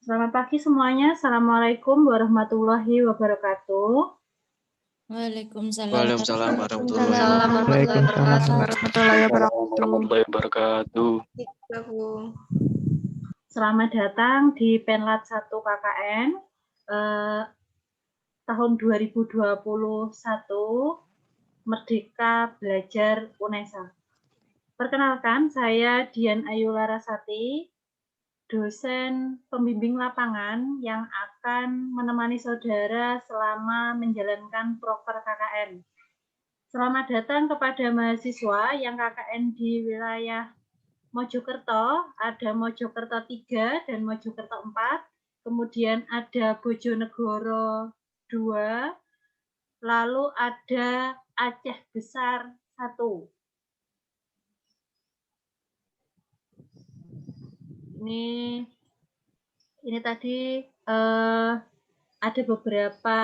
Selamat pagi semuanya. Assalamualaikum warahmatullahi wabarakatuh. Waalaikumsalam warahmatullahi wabarakatuh. Selamat datang di Penlat 1 KKN tahun 2021 Merdeka Belajar UNESA. Perkenalkan, saya Dian Ayu Larasati, dosen pembimbing lapangan yang akan menemani saudara selama menjalankan proker KKN. Selamat datang kepada mahasiswa yang KKN di wilayah Mojokerto, ada Mojokerto 3 dan Mojokerto 4, kemudian ada Bojonegoro 2, lalu ada Aceh Besar 1. Ini tadi ada beberapa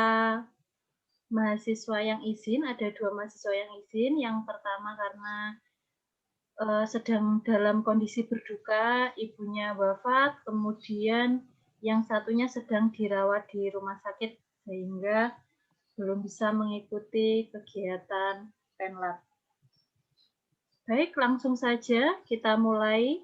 mahasiswa yang izin, ada 2 mahasiswa yang izin. Yang pertama karena sedang dalam kondisi berduka, ibunya wafat, kemudian yang satunya sedang dirawat di rumah sakit sehingga belum bisa mengikuti kegiatan Penlat. Baik, langsung saja kita mulai.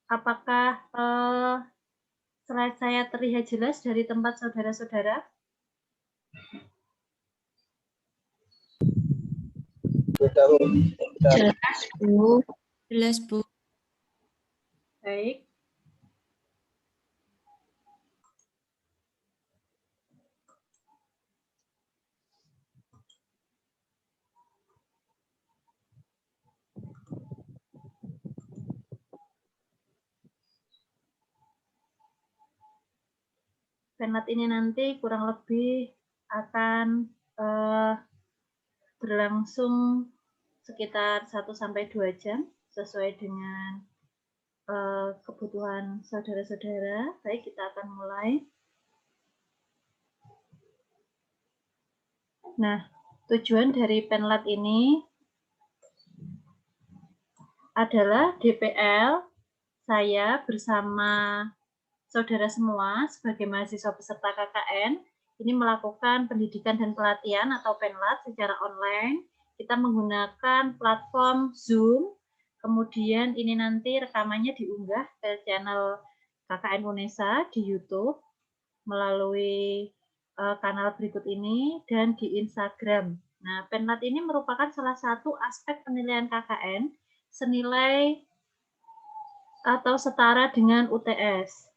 Apakah slide saya terlihat jelas dari tempat saudara-saudara? Jelas, Bu. Jelas, Bu. Baik. Penlat ini nanti kurang lebih akan berlangsung sekitar 1-2 jam sesuai dengan kebutuhan saudara-saudara. Baik, kita akan mulai. Nah, tujuan dari Penlat ini adalah DPL saya bersama saudara semua sebagai mahasiswa peserta KKN ini melakukan pendidikan dan pelatihan atau Penlat secara online. Kita menggunakan platform Zoom, kemudian ini nanti rekamannya diunggah ke channel KKN UNESA di YouTube melalui kanal berikut ini dan di Instagram. Nah, Penlat ini merupakan salah satu aspek penilaian KKN senilai atau setara dengan UTS.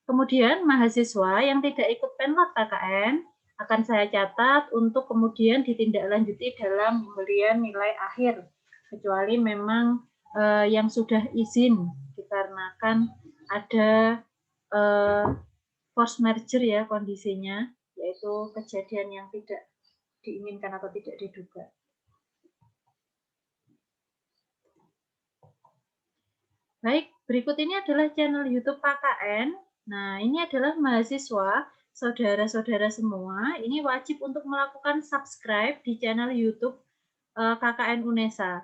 Kemudian mahasiswa yang tidak ikut Penlat KKN akan saya catat untuk kemudian ditindaklanjuti dalam pemberian nilai akhir, kecuali memang yang sudah izin dikarenakan ada force merger ya kondisinya, yaitu kejadian yang tidak diinginkan atau tidak diduga. Baik, berikut ini adalah channel YouTube KKN. Nah, ini adalah mahasiswa, saudara-saudara semua, ini wajib untuk melakukan subscribe di channel YouTube KKN UNESA.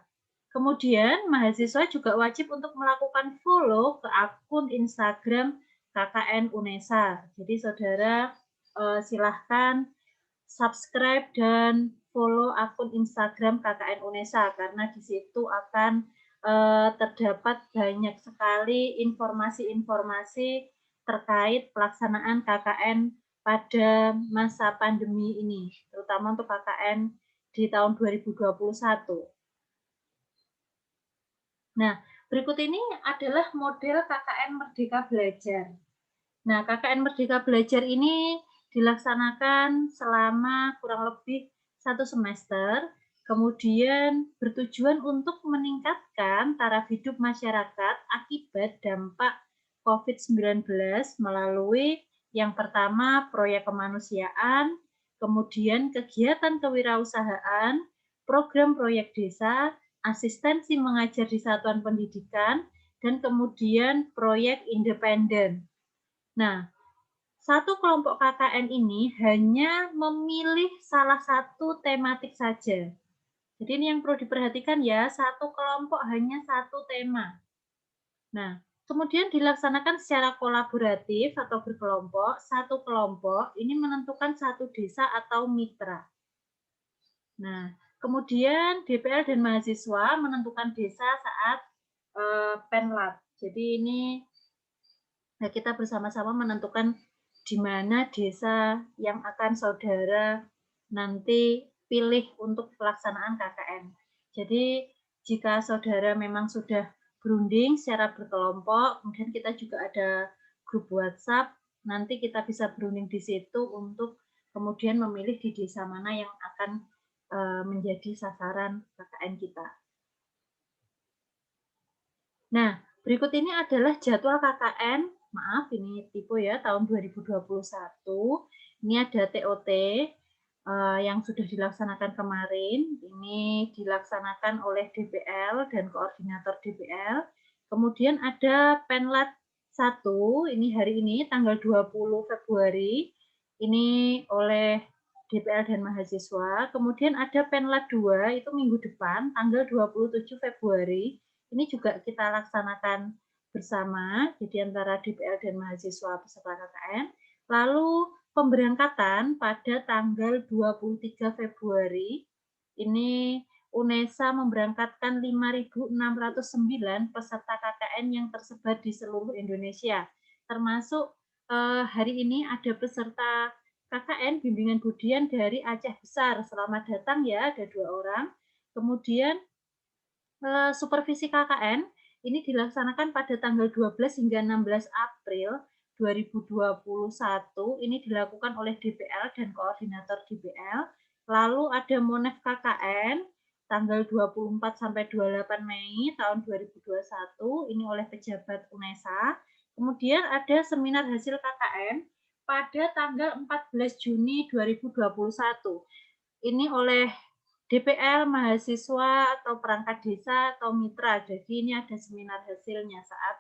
Kemudian, mahasiswa juga wajib untuk melakukan follow ke akun Instagram KKN UNESA. Jadi, saudara silahkan subscribe dan follow akun Instagram KKN UNESA, karena di situ akan terdapat banyak sekali informasi-informasi terkait pelaksanaan KKN pada masa pandemi ini, terutama untuk KKN di tahun 2021. Nah, berikut ini adalah model KKN Merdeka Belajar. Nah, KKN Merdeka Belajar ini dilaksanakan selama kurang lebih 1 semester, kemudian bertujuan untuk meningkatkan taraf hidup masyarakat akibat dampak COVID-19 melalui yang pertama proyek kemanusiaan, kemudian kegiatan kewirausahaan, program proyek desa, asistensi mengajar di satuan pendidikan, dan kemudian proyek independen. Nah, satu kelompok KKN ini hanya memilih salah satu tematik saja. Jadi ini yang perlu diperhatikan ya, satu kelompok hanya satu tema. Nah, kemudian dilaksanakan secara kolaboratif atau berkelompok, satu kelompok ini menentukan satu desa atau mitra. Nah, kemudian DPL dan mahasiswa menentukan desa saat penlat. Jadi ini kita bersama-sama menentukan di mana desa yang akan saudara nanti pilih untuk pelaksanaan KKN. Jadi jika saudara memang sudah berunding secara berkelompok, kemudian kita juga ada grup WhatsApp, nanti kita bisa berunding di situ untuk kemudian memilih di desa mana yang akan menjadi sasaran KKN kita. Nah, berikut ini adalah jadwal KKN. Maaf, ini tipe ya, tahun 2021. Ini ada TOT yang sudah dilaksanakan kemarin. Ini dilaksanakan oleh DPL dan koordinator DPL. Kemudian ada Penlat 1, ini hari ini tanggal 20 Februari. Ini oleh DPL dan mahasiswa. Kemudian ada Penlat 2, itu minggu depan, tanggal 27 Februari. Ini juga kita laksanakan bersama, jadi antara DPL dan mahasiswa peserta KKN. Lalu pemberangkatan pada tanggal 23 Februari, ini UNESA memberangkatkan 5.609 peserta KKN yang tersebar di seluruh Indonesia. Termasuk hari ini ada peserta KKN Bimbingan Budian dari Aceh Besar. Selamat datang ya, ada 2 orang. Kemudian supervisi KKN ini dilaksanakan pada tanggal 12 hingga 16 April 2021. Ini dilakukan oleh DPL dan koordinator DPL. Lalu ada Monef KKN tanggal 24 sampai 28 Mei tahun 2021, ini oleh pejabat UNESA. Kemudian ada seminar hasil KKN pada tanggal 14 Juni 2021. Ini oleh DPL, mahasiswa, atau perangkat desa, atau mitra. Jadi ini ada seminar hasilnya saat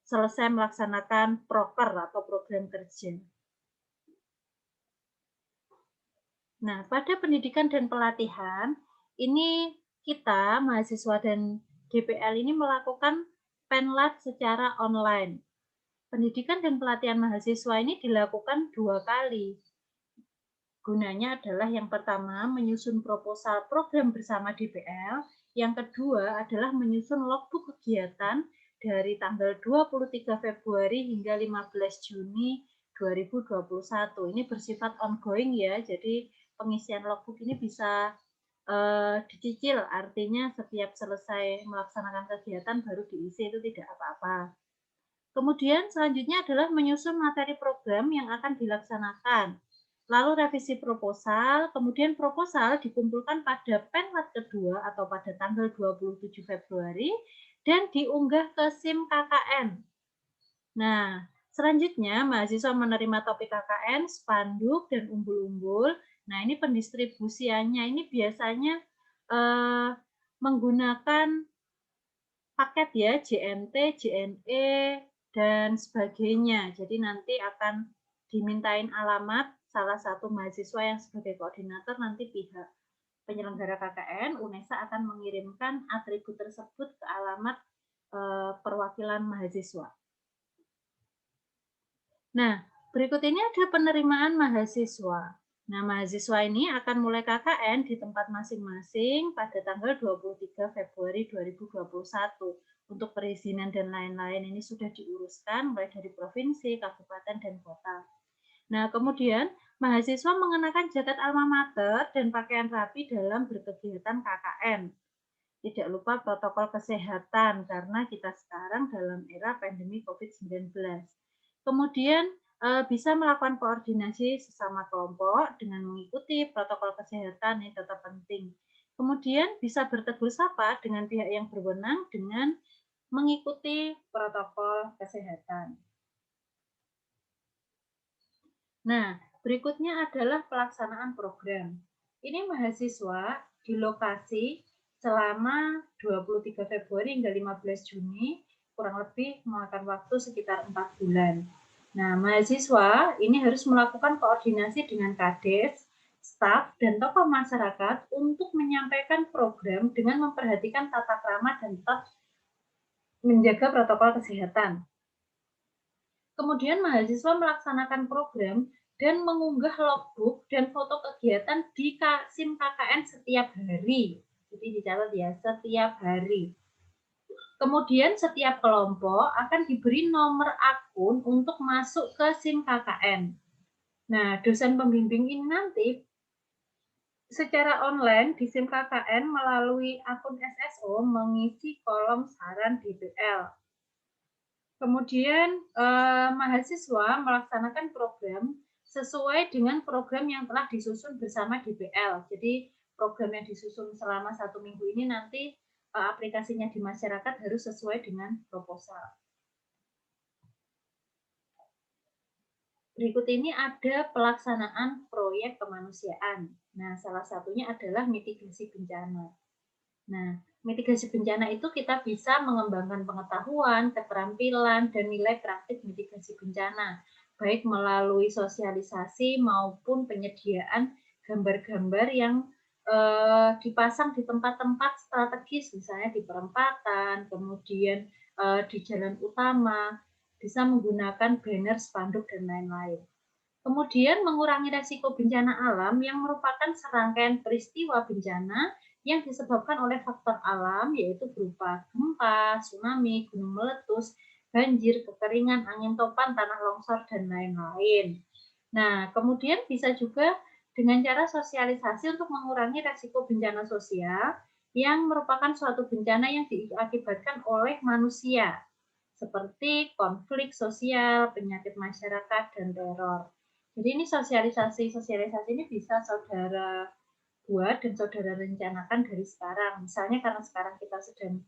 selesai melaksanakan proker atau program kerja. Nah, pada pendidikan dan pelatihan, ini kita, mahasiswa dan DPL ini melakukan penlat secara online. Pendidikan dan pelatihan mahasiswa ini dilakukan 2 kali. Gunanya adalah yang pertama menyusun proposal program bersama DPL, yang kedua adalah menyusun logbook kegiatan dari tanggal 23 Februari hingga 15 Juni 2021. Ini bersifat ongoing ya, jadi pengisian logbook ini bisa dicicil, artinya setiap selesai melaksanakan kegiatan baru diisi, itu tidak apa-apa. Kemudian selanjutnya adalah menyusun materi program yang akan dilaksanakan. Lalu revisi proposal, kemudian proposal dikumpulkan pada penlat kedua atau pada tanggal 27 Februari dan diunggah ke SIM KKN. Nah, selanjutnya mahasiswa menerima topik KKN, spanduk, dan umbul-umbul. Nah, ini pendistribusiannya ini biasanya menggunakan paket ya, JNT, JNE, dan sebagainya. Jadi nanti akan dimintain alamat salah satu mahasiswa yang sebagai koordinator, nanti pihak penyelenggara KKN, UNESA akan mengirimkan atribut tersebut ke alamat perwakilan mahasiswa. Nah, berikut ini ada penerimaan mahasiswa. Nah, mahasiswa ini akan mulai KKN di tempat masing-masing pada tanggal 23 Februari 2021. Untuk perizinan dan lain-lain ini sudah diuruskan mulai dari provinsi, kabupaten, dan kota. Nah, kemudian mahasiswa mengenakan jaket alma mater dan pakaian rapi dalam berkegiatan KKN. Tidak lupa protokol kesehatan karena kita sekarang dalam era pandemi COVID-19. Kemudian bisa melakukan koordinasi sesama kelompok dengan mengikuti protokol kesehatan, ini tetap penting. Kemudian bisa bertegur sapa dengan pihak yang berwenang dengan mengikuti protokol kesehatan. Nah, berikutnya adalah pelaksanaan program. Ini mahasiswa di lokasi selama 23 Februari hingga 15 Juni, kurang lebih memakan waktu sekitar 4 bulan. Nah, mahasiswa ini harus melakukan koordinasi dengan Kades, staf, dan tokoh masyarakat untuk menyampaikan program dengan memperhatikan tata krama dan tetap menjaga protokol kesehatan. Kemudian mahasiswa melaksanakan program dan mengunggah logbook dan foto kegiatan di SIM KKN setiap hari. Jadi dicatat ya, setiap hari. Kemudian setiap kelompok akan diberi nomor akun untuk masuk ke SIM KKN. Nah, dosen pembimbing ini nanti secara online di SIM KKN melalui akun SSO mengisi kolom saran DPL. Kemudian mahasiswa melaksanakan program sesuai dengan program yang telah disusun bersama DPL. Jadi program yang disusun selama 1 minggu ini nanti aplikasinya di masyarakat harus sesuai dengan proposal. Berikut ini ada pelaksanaan proyek kemanusiaan. Nah, salah satunya adalah mitigasi bencana. Nah, mitigasi bencana itu kita bisa mengembangkan pengetahuan, keterampilan, dan nilai praktik mitigasi bencana, baik melalui sosialisasi maupun penyediaan gambar-gambar yang dipasang di tempat-tempat strategis, misalnya di perempatan, kemudian di jalan utama, bisa menggunakan banner, spanduk, dan lain-lain. Kemudian mengurangi resiko bencana alam yang merupakan serangkaian peristiwa bencana yang disebabkan oleh faktor alam, yaitu berupa gempa, tsunami, gunung meletus, banjir, kekeringan, angin topan, tanah longsor, dan lain-lain. Nah, kemudian bisa juga dengan cara sosialisasi untuk mengurangi resiko bencana sosial yang merupakan suatu bencana yang diakibatkan oleh manusia, seperti konflik sosial, penyakit masyarakat, dan teror. Jadi ini sosialisasi ini bisa saudara buat dan saudara rencanakan dari sekarang. Misalnya karena sekarang kita sedang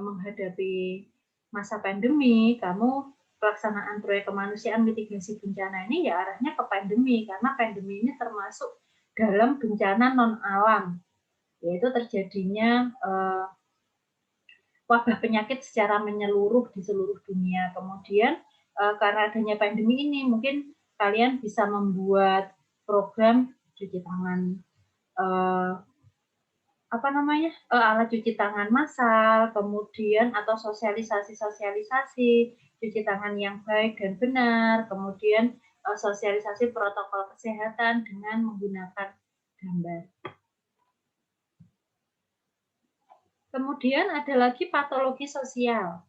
menghadapi masa pandemi, kamu pelaksanaan proyek kemanusiaan mitigasi bencana ini ya arahnya ke pandemi, karena pandemi ini termasuk dalam bencana non-alam, yaitu terjadinya wabah penyakit secara menyeluruh di seluruh dunia. Kemudian karena adanya pandemi ini, mungkin kalian bisa membuat program cuci tangan, alat cuci tangan massal, kemudian atau sosialisasi cuci tangan yang baik dan benar, kemudian sosialisasi protokol kesehatan dengan menggunakan gambar. Kemudian ada lagi patologi sosial.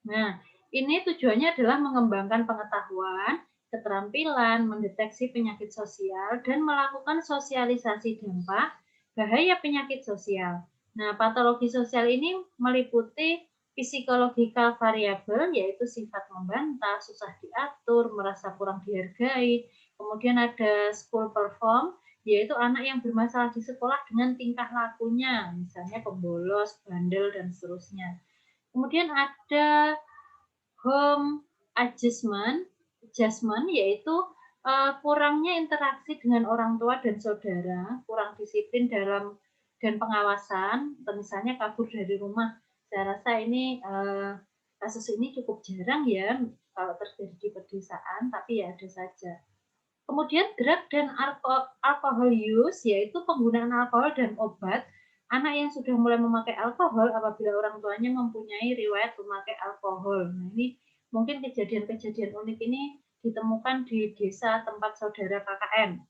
Nah, ini tujuannya adalah mengembangkan pengetahuan, keterampilan, mendeteksi penyakit sosial, dan melakukan sosialisasi dampak bahaya penyakit sosial. Nah, patologi sosial ini meliputi physiological variable, yaitu sifat membantah, susah diatur, merasa kurang dihargai. Kemudian ada school perform, yaitu anak yang bermasalah di sekolah dengan tingkah lakunya, misalnya pembolos, bandel, dan seterusnya. Kemudian ada home adjustment yaitu kurangnya interaksi dengan orang tua dan saudara, kurang disiplin dalam dan pengawasan, misalnya kabur dari rumah. Saya rasa ini kasus ini cukup jarang ya kalau terjadi di pedesaan, tapi ya ada saja. Kemudian drug dan alcohol use, yaitu penggunaan alkohol dan obat. Anak yang sudah mulai memakai alkohol apabila orang tuanya mempunyai riwayat memakai alkohol. Nah, ini mungkin kejadian-kejadian unik ini ditemukan di desa tempat saudara KKN.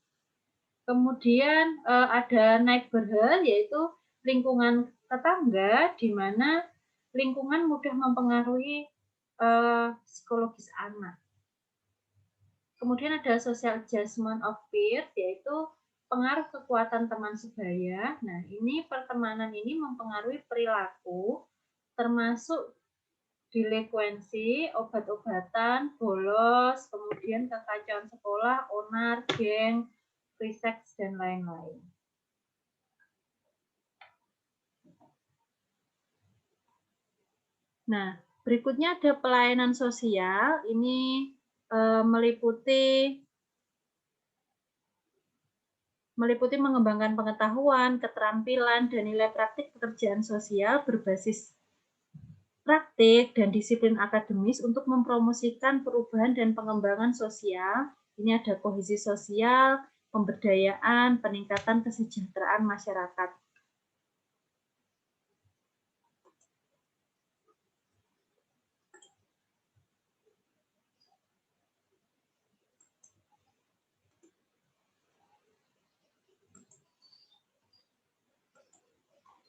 Kemudian ada neighborhood, yaitu lingkungan tetangga, di mana lingkungan mudah mempengaruhi psikologis anak. Kemudian ada social adjustment of peers, yaitu pengaruh kekuatan teman sebaya. Nah, ini pertemanan ini mempengaruhi perilaku, termasuk delinkuensi, obat-obatan, bolos, kemudian kekacauan sekolah, onar, geng, free sex, dan lain-lain. Nah, berikutnya ada pelayanan sosial. Ini meliputi mengembangkan pengetahuan, keterampilan, dan nilai praktik pekerjaan sosial berbasis praktik dan disiplin akademis untuk mempromosikan perubahan dan pengembangan sosial. Ini ada kohesi sosial, pemberdayaan, peningkatan kesejahteraan masyarakat.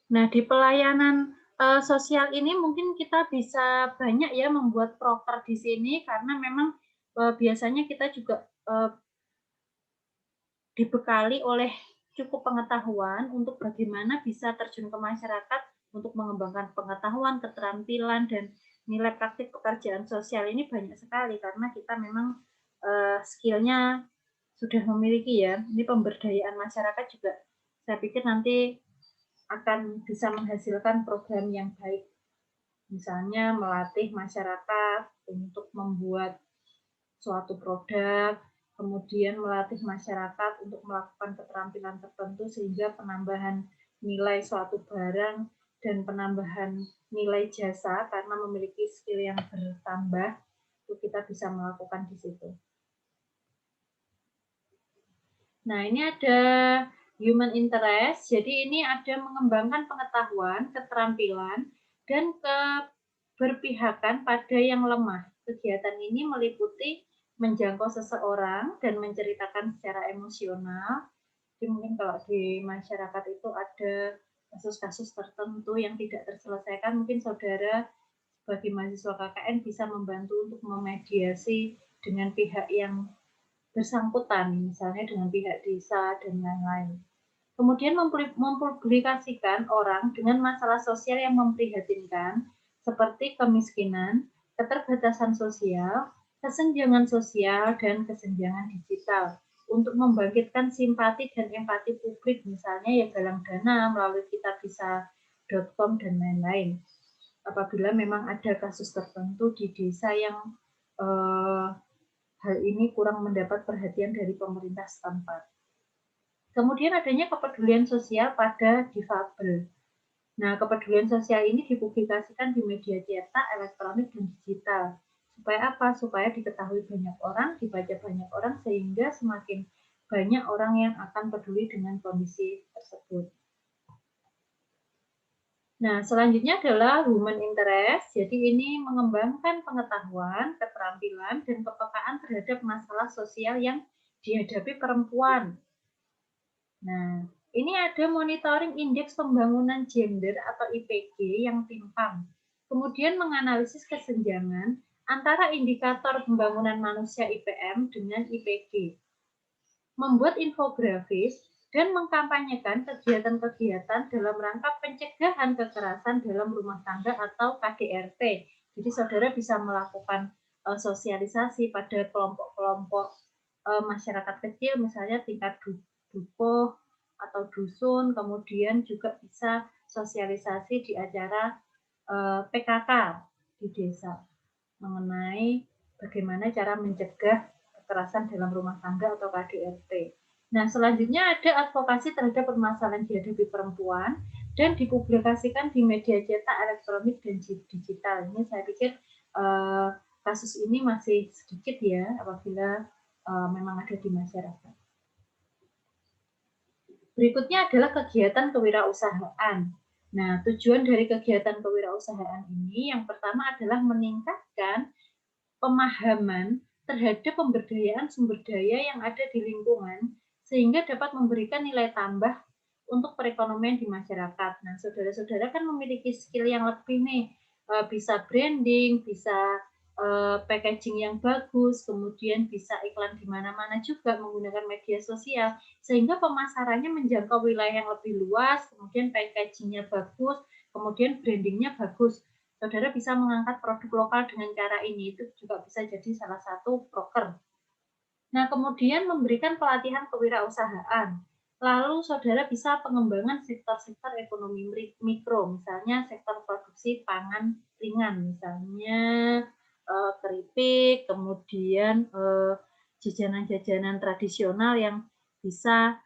Nah, di pelayanan sosial ini mungkin kita bisa banyak ya membuat proker di sini karena memang biasanya kita juga dibekali oleh cukup pengetahuan untuk bagaimana bisa terjun ke masyarakat untuk mengembangkan pengetahuan, keterampilan, dan nilai praktik pekerjaan sosial ini banyak sekali karena kita memang skill-nya sudah memiliki ya. Ini pemberdayaan masyarakat juga saya pikir nanti akan bisa menghasilkan program yang baik. Misalnya melatih masyarakat untuk membuat suatu produk, kemudian melatih masyarakat untuk melakukan keterampilan tertentu sehingga penambahan nilai suatu barang dan penambahan nilai jasa karena memiliki skill yang bertambah, itu kita bisa melakukan di situ. Nah, ini ada human interest, jadi ini ada mengembangkan pengetahuan, keterampilan, dan keberpihakan pada yang lemah. Kegiatan ini meliputi menjangkau seseorang dan menceritakan secara emosional. Jadi mungkin kalau di masyarakat itu ada kasus-kasus tertentu yang tidak terselesaikan, mungkin saudara sebagai mahasiswa KKN bisa membantu untuk memediasi dengan pihak yang bersangkutan, misalnya dengan pihak desa dan lain-lain. Kemudian mempublikasikan orang dengan masalah sosial yang memprihatinkan, seperti kemiskinan, keterbatasan sosial, kesenjangan sosial, dan kesenjangan digital, untuk membangkitkan simpati dan empati publik, misalnya ya galang dana melalui kitabisa.com dan lain-lain. Apabila memang ada kasus tertentu di desa yang hal ini kurang mendapat perhatian dari pemerintah setempat. Kemudian adanya kepedulian sosial pada difabel. Nah, kepedulian sosial ini dipublikasikan di media cetak, elektronik, dan digital. Supaya apa? Supaya diketahui banyak orang, dibaca banyak orang, sehingga semakin banyak orang yang akan peduli dengan kondisi tersebut. Nah, selanjutnya adalah human interest. Jadi ini mengembangkan pengetahuan, keterampilan, dan kepekaan terhadap masalah sosial yang dihadapi perempuan. Nah, ini ada monitoring indeks pembangunan gender atau IPG yang timpang. Kemudian menganalisis kesenjangan antara indikator pembangunan manusia IPM dengan IPG. Membuat infografis dan mengkampanyekan kegiatan-kegiatan dalam rangka pencegahan kekerasan dalam rumah tangga atau KDRT. Jadi saudara bisa melakukan sosialisasi pada kelompok-kelompok masyarakat kecil, misalnya tingkat dukuh atau dusun, kemudian juga bisa sosialisasi di acara PKK di desa mengenai bagaimana cara mencegah kekerasan dalam rumah tangga atau KDRT. Nah, selanjutnya ada advokasi terhadap permasalahan dihadapi perempuan dan dipublikasikan di media cetak, elektronik, dan digital. Ini saya pikir kasus ini masih sedikit ya apabila memang ada di masyarakat. Berikutnya adalah kegiatan kewirausahaan. Nah, tujuan dari kegiatan kewirausahaan ini yang pertama adalah meningkatkan pemahaman terhadap pemberdayaan sumber daya yang ada di lingkungan sehingga dapat memberikan nilai tambah untuk perekonomian di masyarakat. Nah, saudara-saudara kan memiliki skill yang lebih nih, bisa branding, bisa packaging yang bagus, kemudian bisa iklan di mana-mana juga menggunakan media sosial, sehingga pemasarannya menjangkau wilayah yang lebih luas, kemudian packagingnya bagus, kemudian brandingnya bagus. Saudara bisa mengangkat produk lokal dengan cara ini, itu juga bisa jadi salah satu broker. Nah, kemudian memberikan pelatihan kewirausahaan. Lalu saudara bisa pengembangan sektor-sektor ekonomi mikro, misalnya sektor produksi pangan ringan, misalnya keripik, kemudian jajanan-jajanan tradisional yang bisa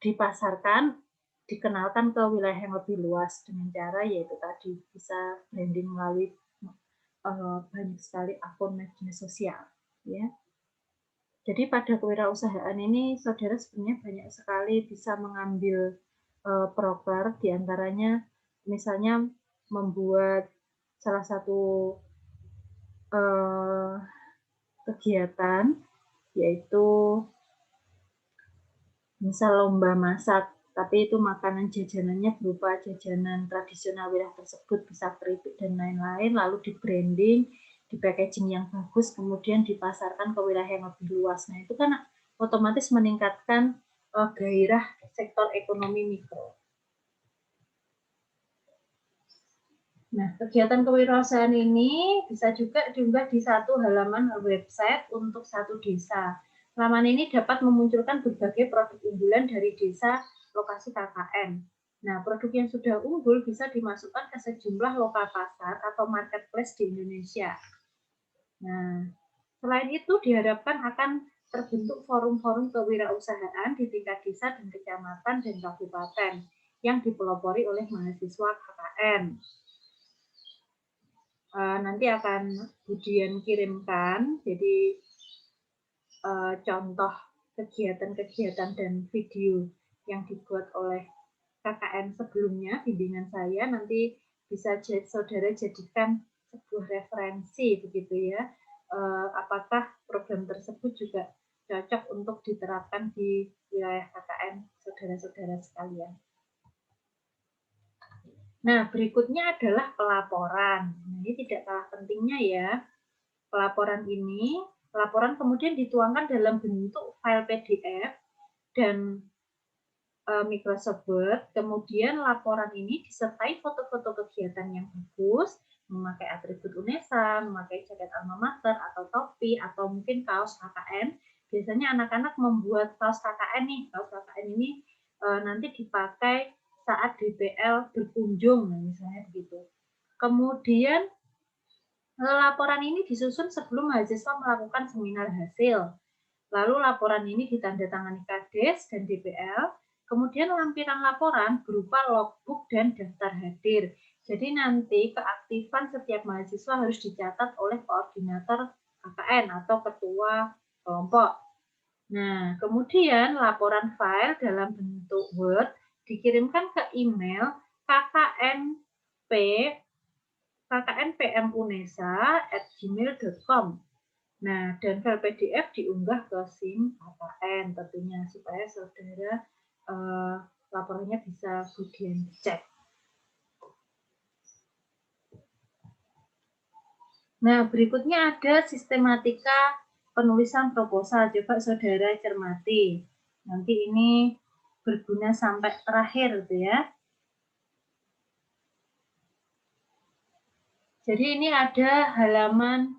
dipasarkan, dikenalkan ke wilayah yang lebih luas dengan cara yaitu tadi bisa branding melalui banyak sekali akun media sosial, ya. Jadi pada kewirausahaan ini saudara sebenarnya banyak sekali bisa mengambil proker, diantaranya misalnya membuat salah satu kegiatan, yaitu misal lomba masak, tapi itu makanan jajanannya berupa jajanan tradisional wilayah tersebut, bisa keripik dan lain-lain, lalu di branding, di packaging yang bagus, kemudian dipasarkan ke wilayah yang lebih luas. Nah, itu kan otomatis meningkatkan gairah sektor ekonomi mikro. Nah, kegiatan kewirausahaan ini bisa juga diunggah di satu halaman website untuk satu desa. Halaman ini dapat memunculkan berbagai produk unggulan dari desa lokasi KKN. Nah, produk yang sudah unggul bisa dimasukkan ke sejumlah lokal pasar atau marketplace di Indonesia. Nah, selain itu diharapkan akan terbentuk forum-forum kewirausahaan di tingkat desa dan kecamatan dan kabupaten yang dipelopori oleh mahasiswa KKN. Nanti akan Budian kirimkan, jadi contoh kegiatan-kegiatan dan video yang dibuat oleh KKN sebelumnya, bimbingan saya, nanti bisa saudara jadikan sebuah referensi begitu ya, apakah program tersebut juga cocok untuk diterapkan di wilayah KKN saudara-saudara sekalian. Nah, berikutnya adalah pelaporan. Nah, ini tidak kalah pentingnya ya. Pelaporan kemudian dituangkan dalam bentuk file PDF dan Microsoft Word. Kemudian laporan ini disertai foto-foto kegiatan yang bagus, memakai atribut UNESA, memakai jaket alma mater atau topi atau mungkin kaos KKN. Biasanya anak-anak membuat kaos KKN nih. Kaos KKN ini nanti dipakai saat DPL berkunjung, misalnya begitu. Kemudian laporan ini disusun sebelum mahasiswa melakukan seminar hasil. Lalu laporan ini ditandatangani Kades dan DPL. Kemudian lampiran laporan berupa logbook dan daftar hadir. Jadi nanti keaktifan setiap mahasiswa harus dicatat oleh koordinator KKN atau ketua kelompok. Nah, kemudian laporan file dalam bentuk Word dikirimkan ke email kknpmunesa@gmail.com. Nah, dan file PDF diunggah ke SIM KKN tentunya supaya saudara laporannya bisa Budian cek. Nah, berikutnya ada sistematika penulisan proposal. Coba saudara cermati. Nanti ini berguna sampai terakhir gitu ya. Jadi ini ada halaman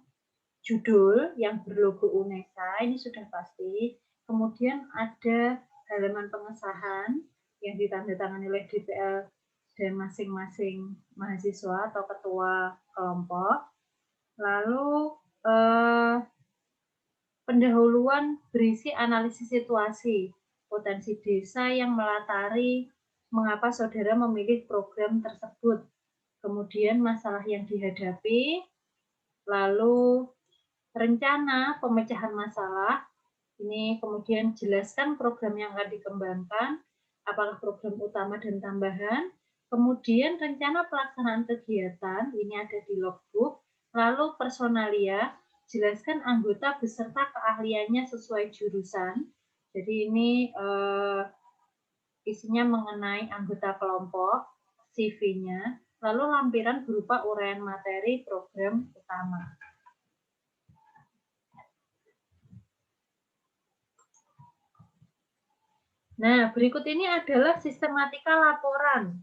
judul yang berlogo UNESA, ini sudah pasti. Kemudian ada halaman pengesahan yang ditandatangani oleh DPL dan masing-masing mahasiswa atau ketua kelompok. Lalu pendahuluan berisi analisis situasi, potensi desa yang melatari mengapa saudara memilih program tersebut. Kemudian masalah yang dihadapi, lalu rencana pemecahan masalah, ini kemudian jelaskan program yang akan dikembangkan, apakah program utama dan tambahan, kemudian rencana pelaksanaan kegiatan, ini ada di logbook, lalu personalia, jelaskan anggota beserta keahliannya sesuai jurusan, jadi ini isinya mengenai anggota kelompok, CV-nya, lalu lampiran berupa uraian materi program utama. Nah, berikut ini adalah sistematika laporan.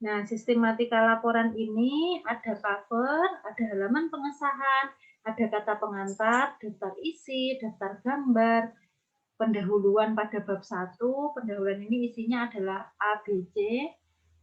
Nah, sistematika laporan ini ada cover, ada halaman pengesahan, ada kata pengantar, daftar isi, daftar gambar, pendahuluan pada bab 1. Pendahuluan ini isinya adalah A, B, C,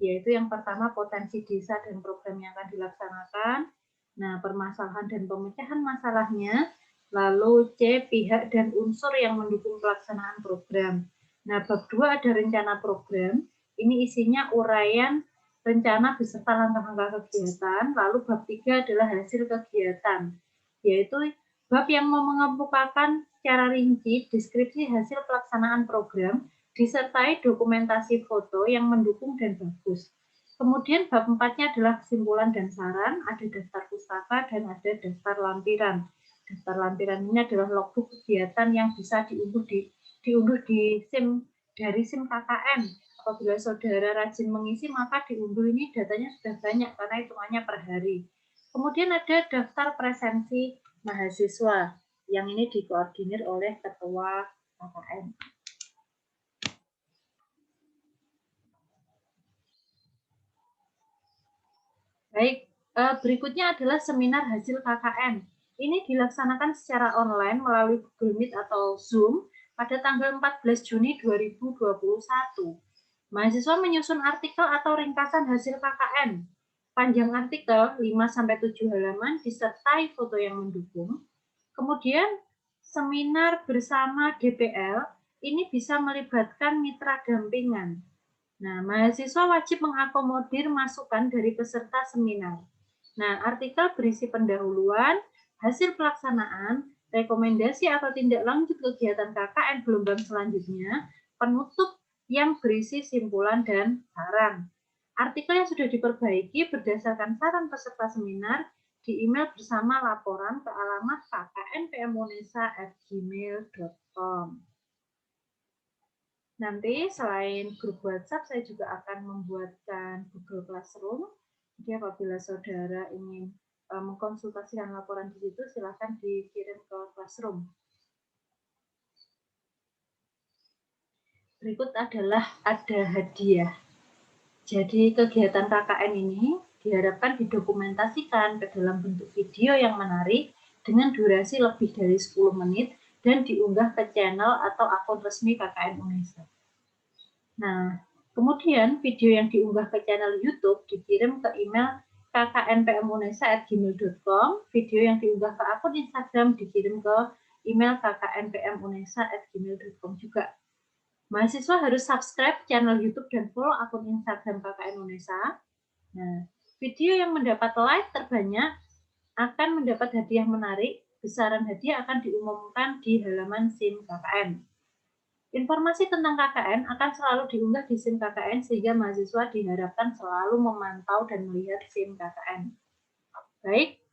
yaitu yang pertama potensi desa dan program yang akan dilaksanakan. Nah, permasalahan dan pemecahan masalahnya. Lalu C, pihak dan unsur yang mendukung pelaksanaan program. Nah, bab 2 ada rencana program. Ini isinya uraian rencana beserta langkah-langkah kegiatan, lalu bab 3 adalah hasil kegiatan, yaitu bab yang mengemukakan secara rinci deskripsi hasil pelaksanaan program, disertai dokumentasi foto yang mendukung dan bagus. Kemudian bab 4-nya adalah kesimpulan dan saran, ada daftar pustaka dan ada daftar lampiran. Daftar lampiran ini adalah logbook kegiatan yang bisa diunduh di SIM dari SIM KKN. Apabila saudara rajin mengisi, maka diunduh ini datanya sudah banyak karena hitungannya per hari. Kemudian ada daftar presensi mahasiswa yang ini dikoordinir oleh ketua KKN. Baik, berikutnya adalah seminar hasil KKN. Ini dilaksanakan secara online melalui Google Meet atau Zoom pada tanggal 14 Juni 2021. Mahasiswa menyusun artikel atau ringkasan hasil KKN. Panjang artikel 5-7 halaman disertai foto yang mendukung. Kemudian seminar bersama DPL ini bisa melibatkan mitra dampingan. Nah, mahasiswa wajib mengakomodir masukan dari peserta seminar. Nah, artikel berisi pendahuluan, hasil pelaksanaan, rekomendasi atau tindak lanjut kegiatan KKN gelombang selanjutnya, penutup yang berisi simpulan dan saran. Artikel yang sudah diperbaiki berdasarkan saran peserta seminar di email bersama laporan ke alamat kknpmunesa@gmail.com. Nanti selain grup WhatsApp, saya juga akan membuatkan Google Classroom. Jadi apabila saudara ingin mengkonsultasikan laporan di situ, silakan dikirim ke Classroom. Berikut adalah ada hadiah. Jadi kegiatan KKN ini diharapkan didokumentasikan ke dalam bentuk video yang menarik dengan durasi lebih dari 10 menit dan diunggah ke channel atau akun resmi KKN Unesa. Nah, kemudian video yang diunggah ke channel YouTube dikirim ke email kknpmunesa@gmail.com. Video yang diunggah ke akun Instagram dikirim ke email kknpmunesa@gmail.com juga. Mahasiswa harus subscribe channel YouTube dan follow akun Instagram KKN Unesa. Nah, video yang mendapat like terbanyak akan mendapat hadiah menarik. Besaran hadiah akan diumumkan di halaman SIM KKN. Informasi tentang KKN akan selalu diunggah di SIM KKN sehingga mahasiswa diharapkan selalu memantau dan melihat SIM KKN. Baik,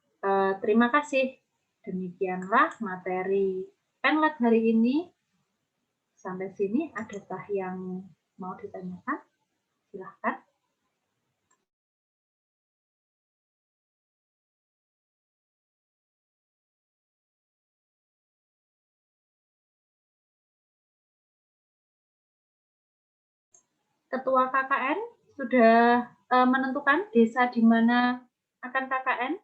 terima kasih. Demikianlah materi Penlet hari ini. Sampai sini, adakah yang mau ditanyakan? Silahkan. Ketua KKN sudah menentukan desa di mana akan KKN?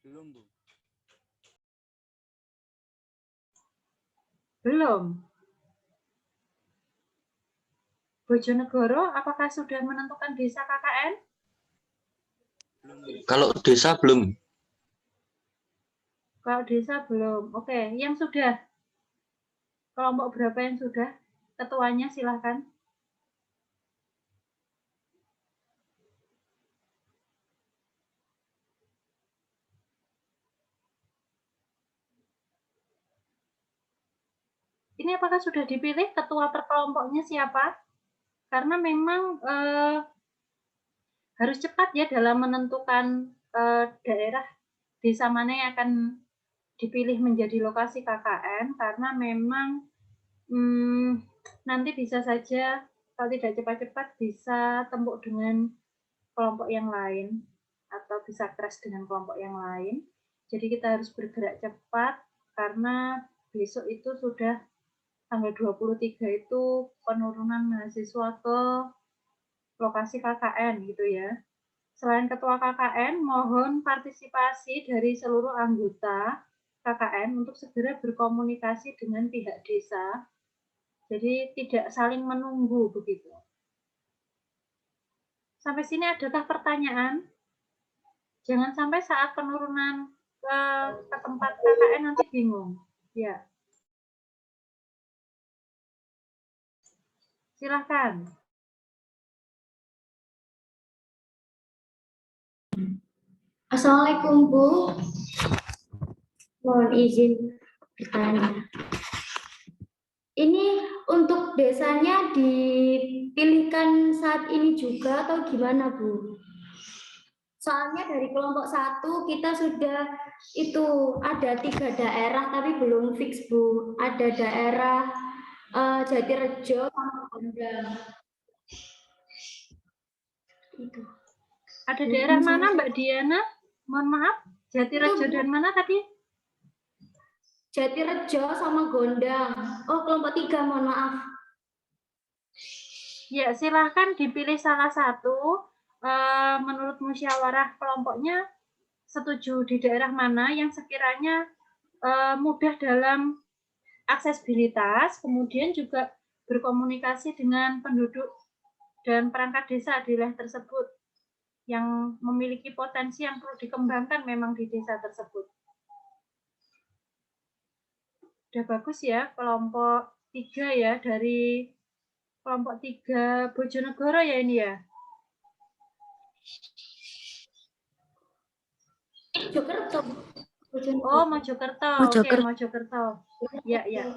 Belum, Bu. Belum. Bojonegoro, apakah sudah menentukan desa KKN? Kalau desa belum. Kalau desa belum. Oke, yang sudah? Kelompok berapa yang sudah? Ketuanya silahkan. Ini apakah sudah dipilih ketua per kelompoknya siapa? Karena memang harus cepat ya dalam menentukan daerah desa mana yang akan dipilih menjadi lokasi KKN, karena memang nanti bisa saja kalau tidak cepat-cepat bisa tembuk dengan kelompok yang lain atau bisa crash dengan kelompok yang lain. Jadi kita harus bergerak cepat karena besok itu sudah tanggal 23 itu penurunan mahasiswa ke lokasi KKN gitu ya. Selain ketua KKN, mohon partisipasi dari seluruh anggota KKN untuk segera berkomunikasi dengan pihak desa. Jadi tidak saling menunggu begitu. Sampai sini adakah pertanyaan? Jangan sampai saat penurunan ke tempat KKN nanti bingung. Ya. Silahkan. Assalamualaikum Bu, mohon izin bertanya. Ini untuk desanya dipilihkan saat ini juga atau gimana Bu? Soalnya dari kelompok 1 kita sudah itu ada 3 daerah tapi belum fix Bu. Ada daerah Jatirejo sama Gondang. Itu. Ada daerah mana Mbak Diana? Mohon maaf, Jatirejo dan mana tadi? Jatirejo sama Gondang. Oh, kelompok 3, mohon maaf. Ya, silahkan dipilih salah satu. Menurut musyawarah kelompoknya setuju di daerah mana yang sekiranya mudah dalam aksesibilitas, kemudian juga berkomunikasi dengan penduduk dan perangkat desa di wilayah tersebut yang memiliki potensi yang perlu dikembangkan memang di desa tersebut. Udah bagus ya, kelompok 3 ya, dari kelompok 3 Bojonegoro ya ini ya? Mojokerto. Oh, Mojokerto. Oke, Mojokerto. Ya, ya.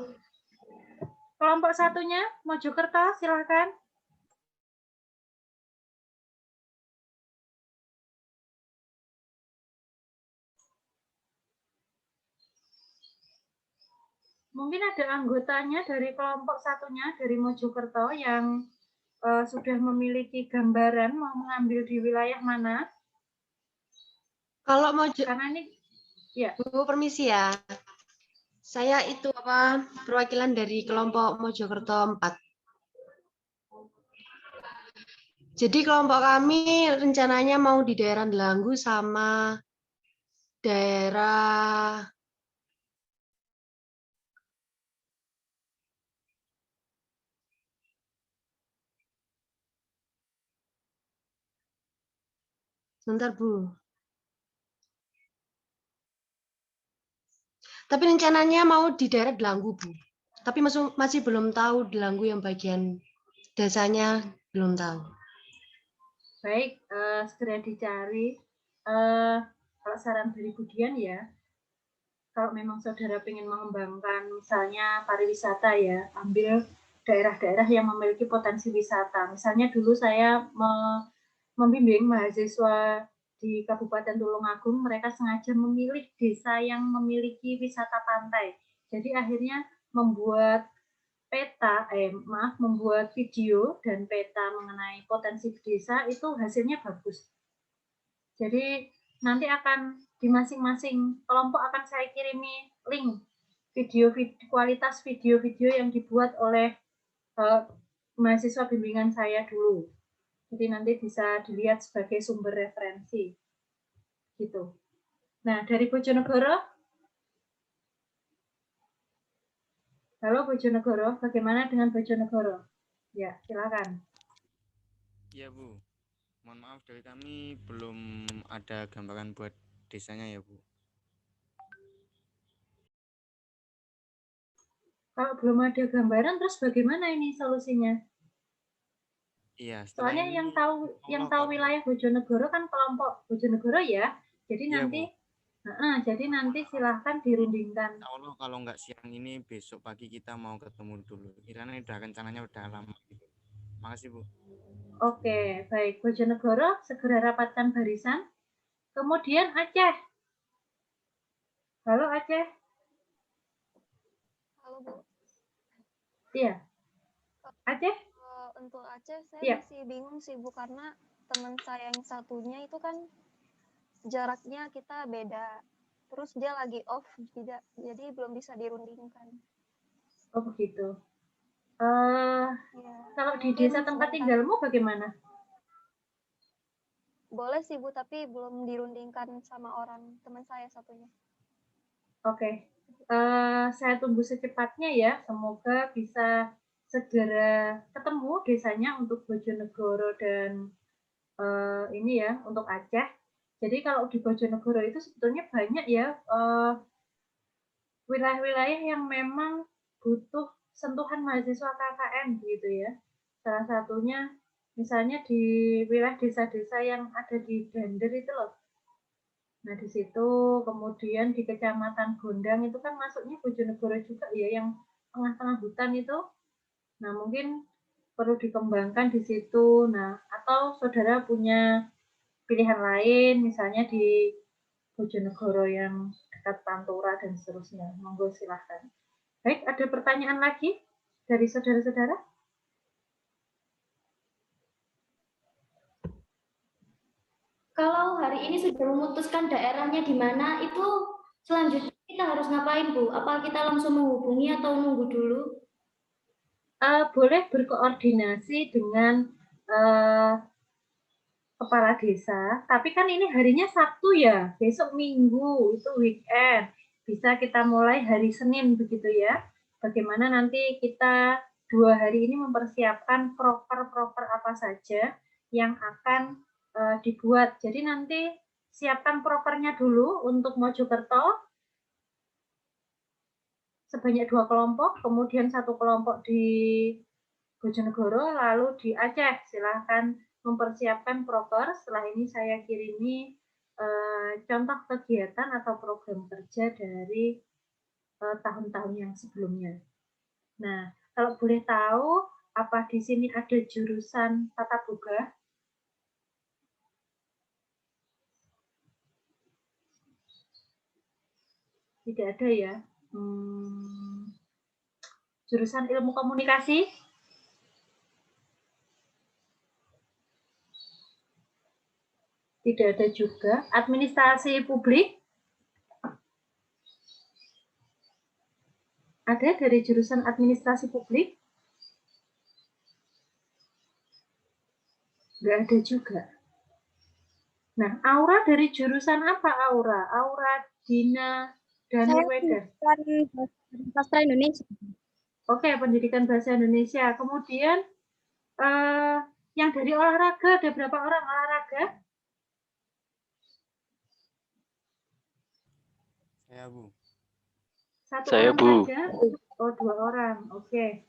Kelompok satunya, Mojokerto, silahkan. Mungkin ada anggotanya dari kelompok satunya, dari Mojokerto, yang sudah memiliki gambaran mau mengambil di wilayah mana. Kalau Karena ini, ya. Bu, permisi ya. Saya itu perwakilan dari kelompok Mojokerto 4. Jadi kelompok kami rencananya mau di daerah Delanggu sama daerah sebentar Bu. Tapi rencananya mau di daerah Delanggu Bu. Tapi masih belum tahu Delanggu yang bagian desanya belum tahu. Baik, segera dicari. Kalau saran dari Budian ya, kalau memang saudara ingin mengembangkan misalnya pariwisata ya, ambil daerah-daerah yang memiliki potensi wisata. Misalnya dulu saya membimbing mahasiswa di Kabupaten Tulungagung, mereka sengaja memilih desa yang memiliki wisata pantai. Jadi akhirnya membuat membuat video dan peta mengenai potensi desa itu hasilnya bagus. Jadi nanti akan di masing-masing kelompok akan saya kirimi link kualitas video-video yang dibuat oleh mahasiswa bimbingan saya dulu. Jadi nanti bisa dilihat sebagai sumber referensi. Gitu. Nah, dari Bojonegoro. Halo Bojonegoro, bagaimana dengan Bojonegoro? Ya, silakan. Iya Bu, mohon maaf dari kami belum ada gambaran buat desanya ya Bu. Kalau belum ada gambaran, terus bagaimana ini solusinya? Iya. Soalnya Ini yang tahu wilayah Bojonegoro kan kelompok Bojonegoro ya. Jadi iya, nanti, silahkan dirundingkan. Allah kalau nggak siang ini besok pagi kita mau ketemu dulu. Kiranya rencananya udah lama gitu. Makasih Bu. Oke, baik. Bojonegoro segera rapatkan barisan. Kemudian Aceh. Halo Aceh. Halo Bu. Iya. Aceh? Untuk Aceh saya Iya. masih bingung sih Bu, karena teman saya yang satunya itu kan jaraknya kita beda. Terus dia lagi off, jadi belum bisa dirundingkan. Oh begitu. Ya, Kalau di desa tempat tinggalmu bagaimana? Boleh sih Bu, tapi belum dirundingkan sama orang teman saya satunya. Oke. Saya tunggu secepatnya ya. Semoga bisa segera ketemu desanya untuk Bojonegoro dan ini ya untuk Aceh. Jadi kalau di Bojonegoro itu sebetulnya banyak ya wilayah-wilayah yang memang butuh sentuhan mahasiswa KKN gitu ya. Salah satunya misalnya di wilayah desa-desa yang ada di Dander itu loh. Nah, di situ kemudian di Kecamatan Gondang itu kan masuknya Bojonegoro juga ya, yang tengah-tengah hutan itu. Nah, mungkin perlu dikembangkan di situ. Nah, atau saudara punya pilihan lain, misalnya di Bojonegoro yang dekat Pantura dan seterusnya. Monggo silahkan. Baik, ada pertanyaan lagi dari saudara-saudara? Kalau hari ini sudah memutuskan daerahnya di mana, itu selanjutnya kita harus ngapain, Bu? Apa kita langsung menghubungi atau nunggu dulu? Boleh berkoordinasi dengan kepala desa, tapi kan ini harinya Sabtu ya, besok Minggu, itu weekend. Bisa kita mulai hari Senin begitu ya. Bagaimana nanti kita 2 hari ini mempersiapkan proker-proker apa saja yang akan dibuat. Jadi nanti siapkan prokernya dulu untuk Mojokerto, sebanyak 2 kelompok, kemudian 1 kelompok di Bojonegoro, lalu di Aceh. Silahkan mempersiapkan proker. Setelah ini saya kirimi contoh kegiatan atau program kerja dari tahun-tahun yang sebelumnya. Nah, kalau boleh tahu, apa di sini ada jurusan tata boga? Tidak ada ya. Jurusan ilmu komunikasi? Tidak ada juga. Administrasi publik? Ada dari jurusan administrasi publik? Nggak ada juga. Nah, Aura dari jurusan apa, Aura? Aura Dina Dani Weda. Sastra Indonesia. Oke, pendidikan bahasa Indonesia. Kemudian yang dari olahraga, ada berapa orang olahraga? Saya, Bu. Satu Saya, orang Bu. saja? Oh, 2 orang. Oke.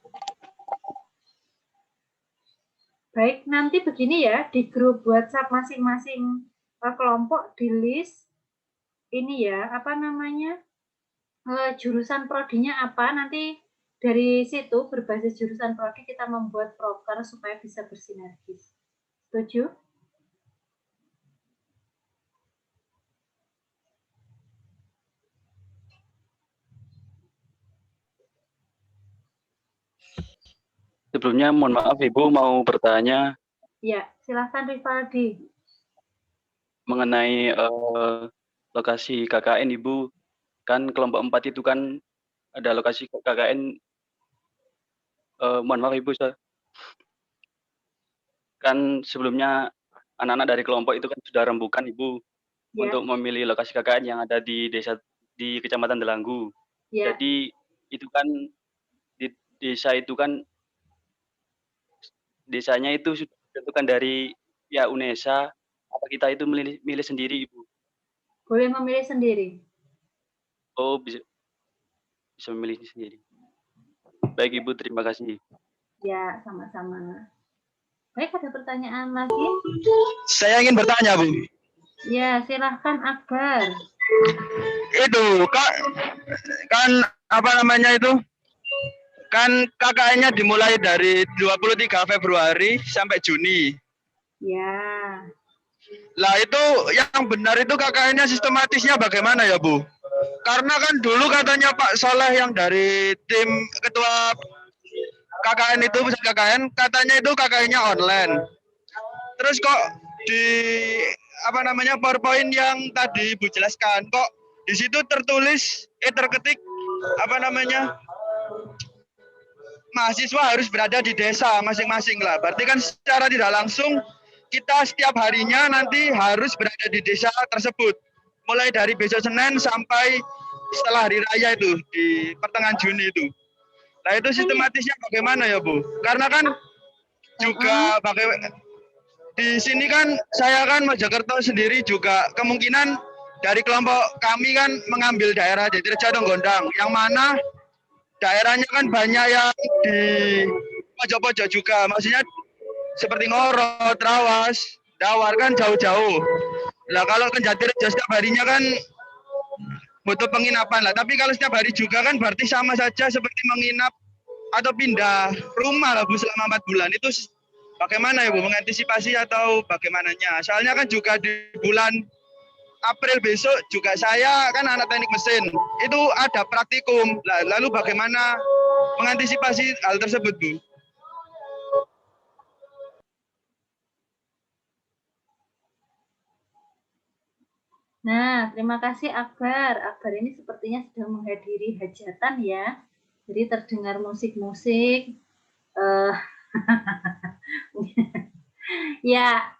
Baik, nanti begini ya, di grup WhatsApp masing-masing kelompok di list ini ya, apa namanya, jurusan prodinya apa, nanti dari situ berbasis jurusan prodi kita membuat proker supaya bisa bersinergis. Setuju? Sebelumnya mohon maaf Ibu, mau bertanya Ya, silahkan Rivaldi. mengenai lokasi KKN Ibu. Kan kelompok 4 itu kan ada lokasi KKN. Mohon maaf Ibu, kan sebelumnya anak-anak dari kelompok itu kan sudah rembukan Ibu Ya, untuk memilih lokasi KKN yang ada di desa di Kecamatan Delanggu. ya. Jadi itu kan di desa itu kan desanya itu sudah ditentukan dari ya UNESA. Apa kita itu milih sendiri Ibu? Boleh memilih sendiri. Oh, bisa memilih sendiri. Baik Ibu, terima kasih. Ya, sama-sama. Baik, ada pertanyaan lagi? Saya ingin bertanya, Bu. Ya, silahkan Akbar. Itu kan apa namanya itu? Kan KKN-nya dimulai dari 23 Februari sampai Juni. Ya. Lah itu yang benar itu KKN-nya sistematisnya bagaimana ya, Bu? Karena kan dulu katanya Pak Soleh yang dari tim ketua KKN itu, pusat KKN, katanya itu KKN-nya online. Terus kok di apa namanya PowerPoint yang tadi Ibu jelaskan, kok di situ terketik apa namanya mahasiswa harus berada di desa masing-masing lah. Berarti kan secara tidak langsung kita setiap harinya nanti harus berada di desa tersebut. Mulai dari besok Senin sampai setelah hari raya itu di pertengahan Juni itu. Nah itu sistematisnya bagaimana ya Bu? Karena kan juga di sini kan saya kan Mojokerto sendiri juga kemungkinan dari kelompok kami kan mengambil daerah Jatirejo dan Gondang, yang mana daerahnya kan banyak yang di pojok-pojok juga, maksudnya seperti Ngorot, Trawas, Dawar kan jauh-jauh. Lah kalau ke Jatirejo setiap harinya kan butuh penginapan lah. Tapi kalau setiap hari juga kan berarti sama saja seperti menginap atau pindah rumah lah Bu selama 4 bulan. Itu bagaimana ya Bu mengantisipasi atau bagaimananya? Soalnya kan juga di bulan April besok juga saya kan anak teknik mesin. Itu ada praktikum. Lalu bagaimana mengantisipasi hal tersebut Bu? Nah, terima kasih Akbar. Akbar ini sepertinya sedang menghadiri hajatan ya. Jadi terdengar musik-musik. Ya,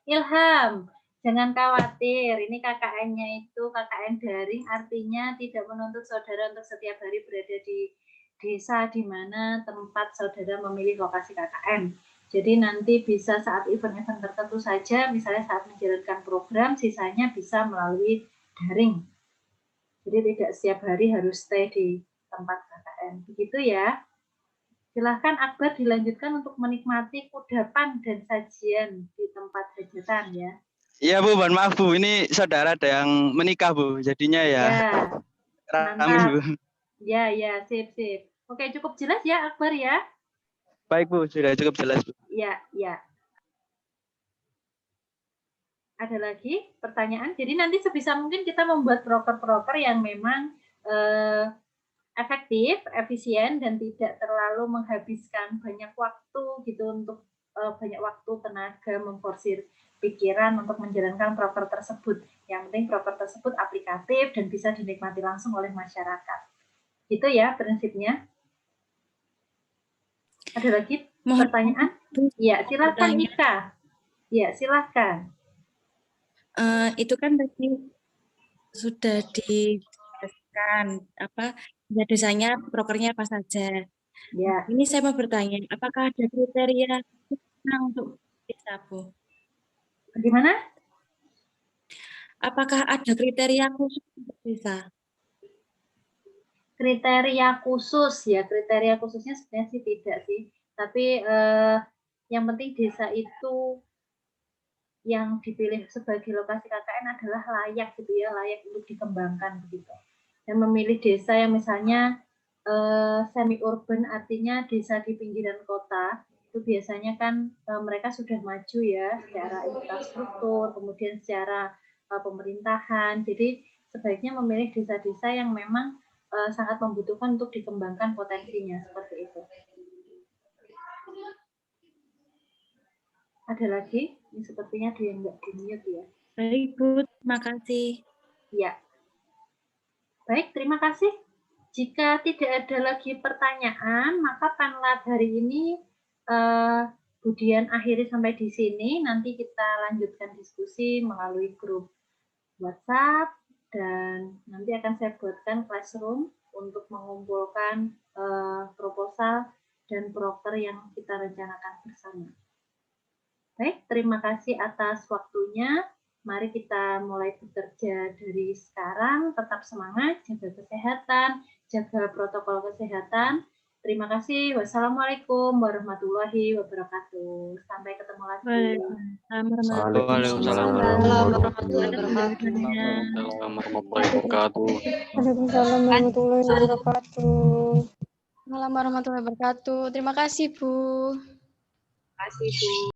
Ilham, jangan khawatir. Ini KKN-nya itu KKN daring, artinya tidak menuntut saudara untuk setiap hari berada di desa di mana tempat saudara memilih lokasi KKN. Jadi nanti bisa saat event-event tertentu saja, misalnya saat menjalankan program, sisanya bisa melalui daring. Jadi tidak setiap hari harus stay di tempat KKN. Begitu ya. Silahkan Akbar dilanjutkan untuk menikmati kudapan dan sajian di tempat hajatan ya. Iya Bu, mohon maaf Bu, ini saudara ada yang menikah Bu, jadinya ya. Rame Bu. Ya, sip. Oke, cukup jelas ya Akbar ya? Baik Bu, sudah cukup jelas Bu. Ya. Ada lagi pertanyaan? Jadi nanti sebisa mungkin kita membuat proker-proker yang memang efektif, efisien, dan tidak terlalu menghabiskan banyak waktu gitu untuk banyak waktu, tenaga, memforsir pikiran untuk menjalankan proker tersebut. Yang penting proker tersebut aplikatif dan bisa dinikmati langsung oleh masyarakat. Gitu ya prinsipnya. Ada lagi pertanyaan? Ya, silakan Ika. Ya, silakan. Itu kan tadi sudah dijelaskan desanya prokernya apa saja. Ya. Ini saya mau bertanya, apakah ada kriteria untuk desa, Bu? Bagaimana? Apakah ada kriteria khusus untuk desa? Kriteria khusus ya, kriteria khususnya sebenarnya sih tidak sih. Tapi yang penting desa itu yang dipilih sebagai lokasi KKN adalah layak gitu ya, layak untuk dikembangkan begitu. Dan memilih desa yang misalnya semi urban, artinya desa di pinggiran kota, itu biasanya kan mereka sudah maju ya secara infrastruktur, kemudian secara pemerintahan. Jadi sebaiknya memilih desa-desa yang memang sangat membutuhkan untuk dikembangkan potensinya, seperti itu. Ada lagi? Ini sepertinya ada yang nggak di-mute ya. Baik, Bu. Terima kasih. Ya. Baik, terima kasih. Jika tidak ada lagi pertanyaan, maka panlat hari ini Budian akhiri sampai di sini. Nanti kita lanjutkan diskusi melalui grup WhatsApp, dan nanti akan saya buatkan classroom untuk mengumpulkan proposal dan proker yang kita rencanakan bersama. Baik, terima kasih atas waktunya. Mari kita mulai bekerja dari sekarang. Tetap semangat, jaga kesehatan, jaga protokol kesehatan. Terima kasih. Wassalamualaikum warahmatullahi wabarakatuh. Sampai ketemu lagi. Waalaikumsalam warahmatullahi wabarakatuh. Waalaikumsalam warahmatullahi wabarakatuh. Assalamualaikum warahmatullahi wabarakatuh. Terima kasih, Bu. Terima kasih, Bu.